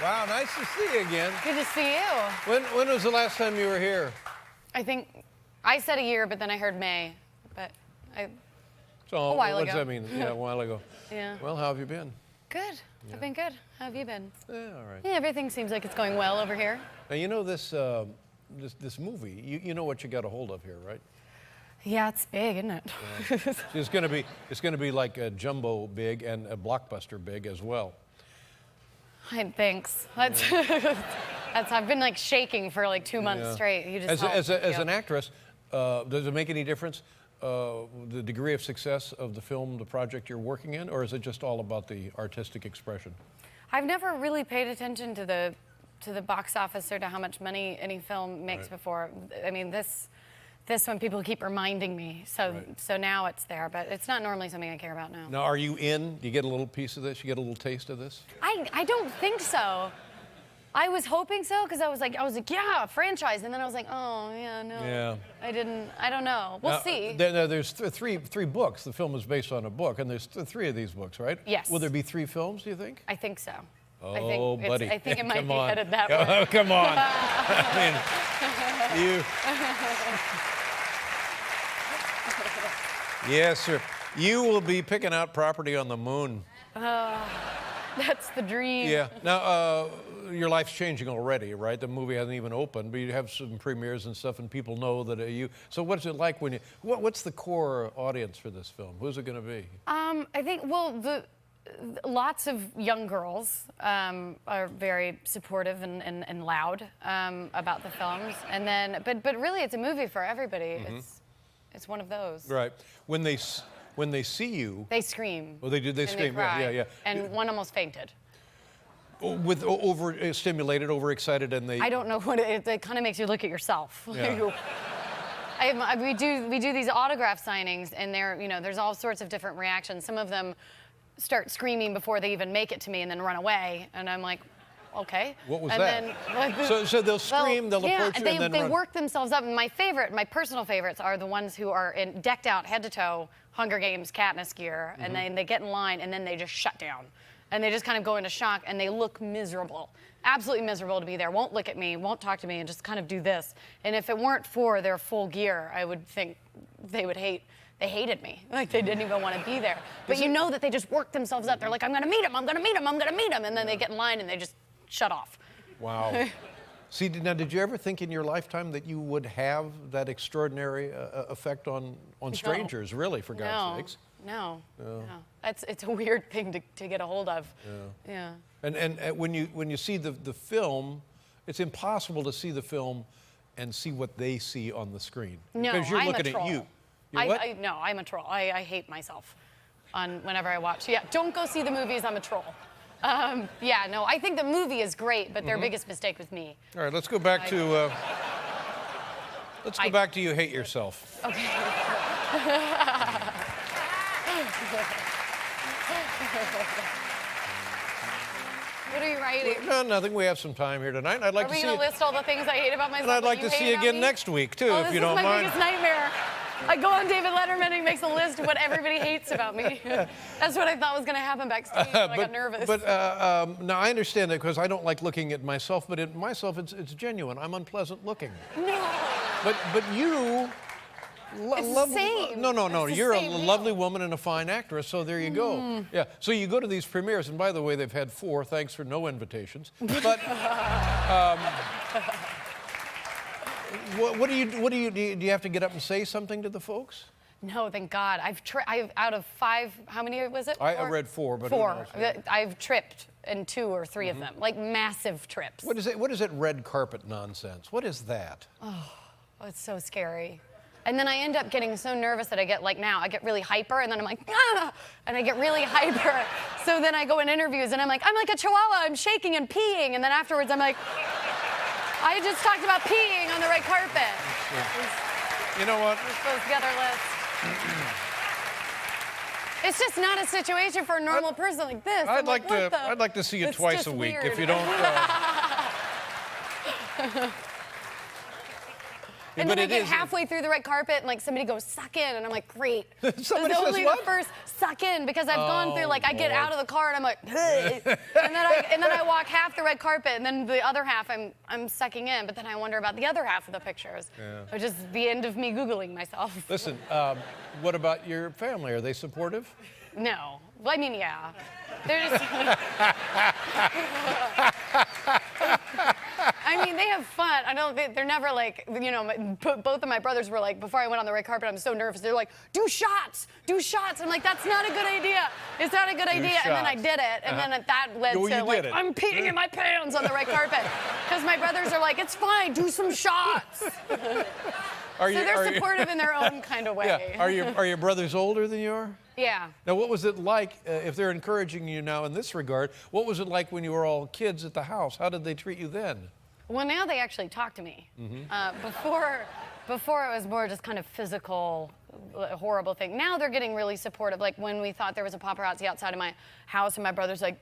Wow, nice to see you again. Good to see you. When was the last time you were here? I think I said a year, but then I heard May. But So, a while what ago. does that mean? Yeah, a while ago. Yeah. Well, how have you been? Good. Yeah. I've been good. How have you been? Yeah, all right. Yeah, everything seems like it's going well over here. Now, you know this movie. You know what you got a hold of here, right? Yeah, it's big, isn't it? Yeah. It's gonna be like a jumbo big and a blockbuster big as well. Thanks. That's, I've been like shaking for like 2 months straight. You just as an actress, does it make any difference the degree of success of the film, the project you're working in, or is it just all about the artistic expression? I've never really paid attention to the box office or to how much money any film makes before. I mean, this one people keep reminding me, so now it's there, but it's not normally something I care about now. Now, are you in? Do you get a little piece of this? You get a little taste of this? I don't think so. I was hoping so because I was like, yeah, franchise, and then I was like, oh yeah, no. Yeah. I don't know. We'll see. There's three books. The film is based on a book, and there's three of these books, right? Yes. Will there be 3 films, do you think? I think so. Oh, buddy. I think it might Come be on. headed that way. Oh, come on. I mean, you. Yes, sir. You will be picking out property on the moon. That's the dream. Yeah. Now, your life's changing already, right? The movie hasn't even opened, but you have some premieres and stuff, and people know that you. So, what's it like when you? What's the core audience for this film? Who's it going to be? I think lots of young girls are very supportive and loud about the films, and then but really it's a movie for everybody. Mm-hmm. It's one of those. Right. When they see you, They scream. well, they do. They and scream. They cry, Yeah. And one almost fainted. With overstimulated, overexcited, and they. I don't know what it kind of makes you look at yourself. Yeah. We do these autograph signings, and there's all sorts of different reactions. Some of them start screaming before they even make it to me, and then run away. And I'm like, okay. What was and that? Then, so they'll scream, they'll approach you, and then they run. work themselves up. And my personal favorites are the ones who are decked out head to toe, Hunger Games, Katniss gear, and then they get in line, and then they just shut down. And they just kind of go into shock, and they look miserable. Absolutely miserable to be there. Won't look at me, won't talk to me, and just kind of do this. And if it weren't for their full gear, I would think they hated me. Like they didn't even want to be there. But you know that they just work themselves up. They're like, I'm gonna meet him, I'm gonna meet him, I'm gonna meet him. And then they get in line and they just shut off. Wow. See, now, did you ever think in your lifetime that you would have that extraordinary effect on strangers, really, for God's sakes? No. It's a weird thing to get a hold of. Yeah. And when you see the film, it's impossible to see the film and see what they see on the screen. No, because you're I'm looking a troll. at you. You're what? No, I'm a troll. I hate myself whenever I watch. Yeah, don't go see the movies. I'm a troll. Yeah, no, I think the movie is great, but their biggest mistake was me. All right, let's go back to back to You Hate Yourself. Okay. What are you writing? No, nothing. We have some time here tonight. I'd like Are to we see going to list all the things I hate about myself? and I'd like that to you see hate you again about me? next week too, Oh, if you don't this is my mind. biggest nightmare. I go on David Letterman and he makes a list of what everybody hates about me. That's what I thought was going to happen backstage. And I got nervous. But now I understand that because I don't like looking at myself, but in myself it's genuine. I'm unpleasant looking. No. But you. It's the same. No. It's the You're a same deal. lovely woman and a fine actress, so there you go. Yeah. So you go to these premieres, and by the way, they've had 4. Thanks for no invitations. But what do you have to get up and say something to the folks? No, thank God. I've out of 5, how many was it? I read 4, but 4. who knows? I've tripped in 2 or 3 of them, like massive trips. What is it red carpet nonsense? What is that? Oh, it's so scary. And then I end up getting so nervous that I get really hyper, and then I'm like, ah! And I get really hyper. So then I go in interviews, and I'm like a chihuahua, I'm shaking and peeing, and then afterwards I'm like, I just talked about peeing on the red carpet. You know what? We're supposed to get our list. It's just not a situation for a normal person like this. I'd like to see you It's twice just a week weird. if you don't. And But then I it get is- halfway through the red carpet and like somebody goes suck in, and I'm like, great. Somebody It's says only what? the first suck in, because I've gone through, like, I get Lord. out of the car and I'm like, hey. and then I walk half the red carpet, and then the other half I'm sucking in, but then I wonder about the other half of the pictures, which is the end of me Googling myself. Listen, what about your family? Are they supportive? No. Well, I mean, yeah. They're just. I mean, they have fun. They're never like, you know, both of my brothers were like, before I went on the red carpet, I'm so nervous. They're like, do shots. I'm like, that's not a good idea. It's not a good idea. And then I did it. And then that led Oh, to you like, did it. I'm peeing in my pants on the red carpet. Because my brothers are like, it's fine, do some shots. So they're supportive in their own kind of way. Yeah. Are your brothers older than you are? Yeah. Now, what was it like, if they're encouraging you now in this regard, what was it like when you were all kids at the house? How did they treat you then? Well, now they actually talk to me. Before it was more just kind of physical, horrible thing. Now they're getting really supportive. Like when we thought there was a paparazzi outside of my house, and my brother's like,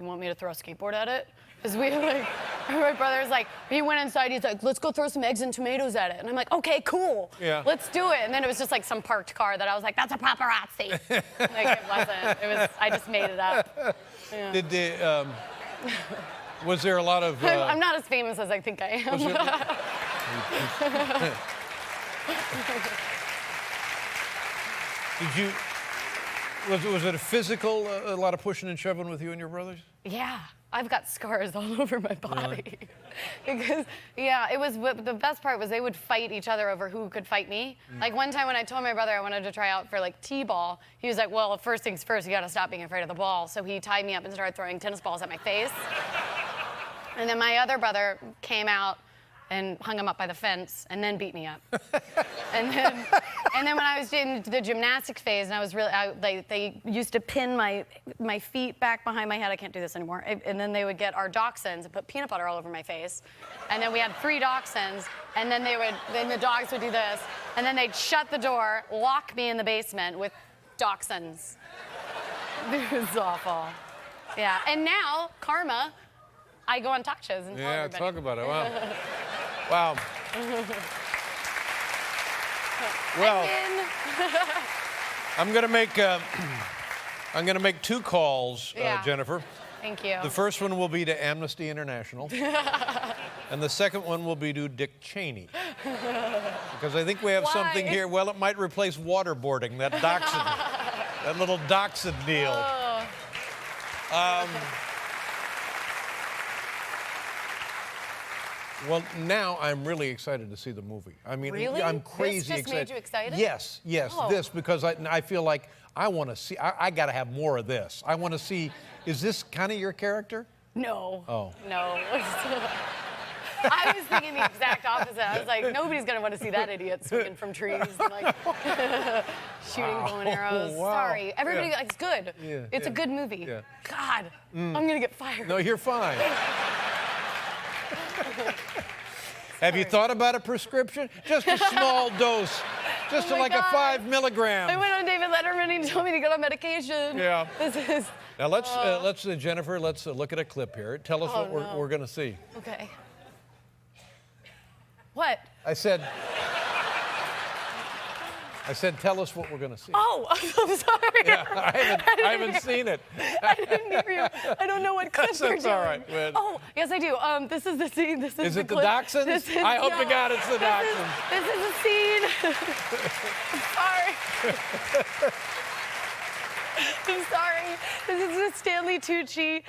"You want me to throw a skateboard at it?" Because my brother's like, he went inside. He's like, "Let's go throw some eggs and tomatoes at it." And I'm like, "Okay, cool. Yeah. Let's do it." And then it was just like some parked car that I was like, "That's a paparazzi." Like it wasn't. It was. I just made it up. Yeah. Did they? Was there a lot of? I'm not as famous as I think I am. Did you? Was it a physical? A lot of pushing and shoving with you and your brothers? Yeah, I've got scars all over my body. Because, yeah, it was, the best part was they would fight each other over who could fight me. Like one time when I told my brother I wanted to try out for like t-ball, he was like, well, first things first, you gotta stop being afraid of the ball. So he tied me up and started throwing tennis balls at my face. And then my other brother came out and hung him up by the fence and then beat me up. and then when I was in the gymnastics phase, and I was really, they used to pin my feet back behind my head. I can't do this anymore. And then they would get our dachshunds and put peanut butter all over my face. And then we had 3 dachshunds, and then then the dogs would do this, and then they'd shut the door, lock me in the basement with dachshunds. It was awful. Yeah, and now, karma, I go on talk shows and tell everybody. Talk about it. Wow. Wow. Well, I'm gonna make 2 calls, Yeah. Jennifer. Thank you. The first one will be to Amnesty International, and the second one will be to Dick Cheney, because I think we have something Why? here. Well, it might replace waterboarding, that dachshund, that little dachshund deal. Well, now I'm really excited to see the movie. I mean, Really? I'm This crazy just excited. made you excited? Yes, Oh. this, because I feel like I want to see, I got to have more of this. I want to see, is this kind of your character? No. Oh. No. I was thinking the exact opposite. I was like, nobody's gonna want to see that idiot swinging from trees, and like shooting bow and arrows. Wow. Sorry, everybody. Yeah. It's good. Yeah, It's a yeah, good movie. yeah. God, I'm gonna get fired. No, you're fine. Have you thought about a prescription? Just a small dose. Just Oh my like God. a 5 I milligrams. went on David Letterman and he told me to get on medication. Yeah. This is. Now let's Jennifer, let's look at a clip here. Tell us what no. we're going to see. Okay. What? I said, tell us what we're going to see. Oh, I'm sorry. Yeah, I haven't seen it. I didn't hear you. I don't know what clip you're That's doing. all right, man. Oh, yes, I do. This is the scene. This is Is it the clip. dachshunds? This is- I hope to no. God it's the dachshunds. This is the scene. I'm sorry. I'm sorry. This is with Stanley Tucci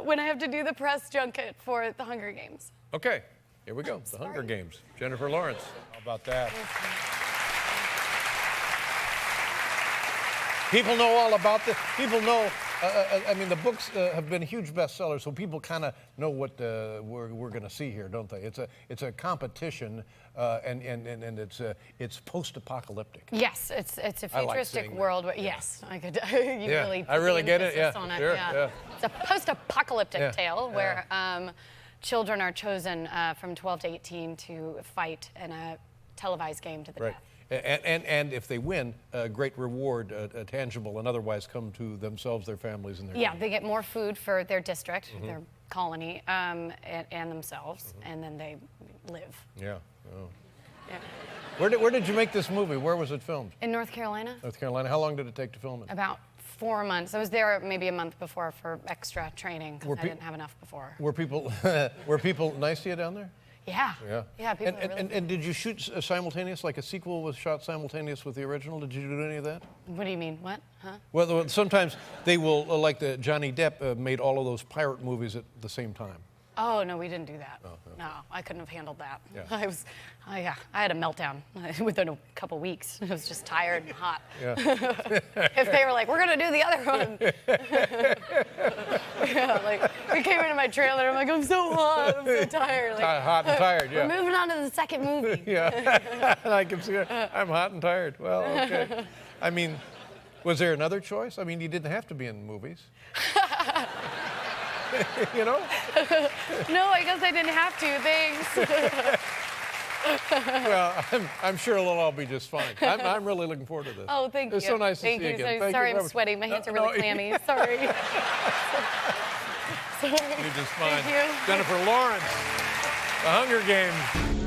when I have to do the press junket for the Hunger Games. Okay, here we go. The Hunger Games. Jennifer Lawrence. How about that? People know all about this. People know, I mean, the books have been huge bestsellers, so people kind of know what we're going to see here, don't they? It's a competition, and it's post-apocalyptic. Yes, it's a I like futuristic saying world. Where, yes, I could. You I really get it, emphasis yeah, on it, sure, yeah. It's a post-apocalyptic Yeah, tale where children are chosen from 12 to 18 to fight in a televised game to the Right. death. And if they win, a great reward, tangible and otherwise, come to themselves, their families, and their Yeah, they get more food for their district, Mm-hmm. their colony, and themselves, and then they live. Yeah. Oh. Yeah. Where did you make this movie? Where was it filmed? In North Carolina? North Carolina. How long did it take to film it? About 4 months. I was there maybe a month before for extra training because I didn't have enough before. Were people nice to you down there? Yeah. Yeah. Yeah, people are really and did you shoot simultaneous, like a sequel was shot simultaneous with the original? Did you do any of that? What do you mean? What? Huh? Well, sometimes they will, like the Johnny Depp made all of those pirate movies at the same time. Oh, no, we didn't do that. Oh, okay. No, I couldn't have handled that. Yeah. I had a meltdown within a couple weeks. I was just tired and hot. Yeah. If they were like, we're going to do the other one. Yeah, like, we came into my trailer, I'm like, I'm so hot, I'm so tired. Like, Hot and tired, yeah. We're moving on to the second movie. Yeah, I can see it. I'm hot and tired. Well, okay. I mean, was there another choice? I mean, you didn't have to be in movies. You know? No, I guess I didn't have to, thanks. Well, I'm sure it'll all be just fine. I'm really looking forward to this. Oh, thank you. It's so nice to see you again. Thank you Sorry, very I'm much. sweating. My hands are No, really clammy. Sorry. You're just fine. Thank you. Jennifer Lawrence, The Hunger Games.